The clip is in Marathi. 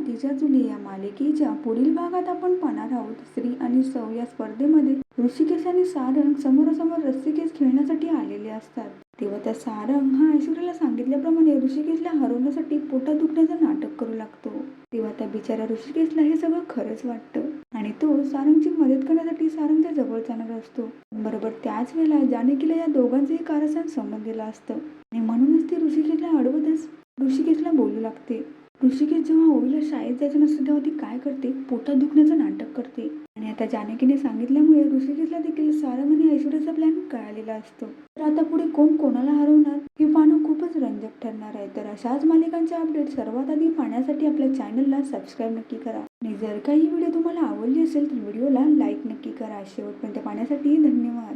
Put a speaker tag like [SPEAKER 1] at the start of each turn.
[SPEAKER 1] मातीच्या चुली या मालिकेच्या पुढील भागात आपण पाहणार आहोत. श्री आणि सौ या स्पर्धेमध्ये ऋषिकेश आणि सारंग समोरासमोर रस्सीखेच खेळण्यासाठी आलेले असतात. तेव्हा त्या सारंग हा ऐश्वर्याला सांगितल्याप्रमाणे ऋषिकेशला हरवण्यासाठी पोटात दुखण्याचं नाटक करू लागतो. तेव्हा त्या बिचाऱ्या ऋषिकेशला हे सगळं खरंच वाटतं आणि तो सारंगची मदत करण्यासाठी सारंगच्या जवळ जाणार असतो. बरोबर त्याच वेळेला जानकीला या दोघांचंही कारस्थान संबंधित असतं आणि म्हणूनच ती ऋषिकेशला अडवतच ऋषिकेशला बोलू लागते. ऋषिकेश जेव्हा ओवीला शाळेत जायचं नसतं तेव्हा ती काय करते, पोटात दुखण्याचं नाटक करते आणि आता जानकीने सांगितल्यामुळे ऋषिकेशला देखील सारंग आणि ऐश्वर्याचा प्लॅन कळालेला असतो. तर आता पुढे कोण कोणाला हरवणार हे पाहणं खूपच रंजक ठरणार आहे. तर अशाच मालिकांचे अपडेट सर्वात आधी पाहण्यासाठी आपल्या चॅनलला सबस्क्राईब नक्की करा आणि जर काही व्हिडिओ तुम्हाला आवडली असेल तर व्हिडिओला लाईक नक्की करा. शेवटपर्यंत पाहण्यासाठी धन्यवाद.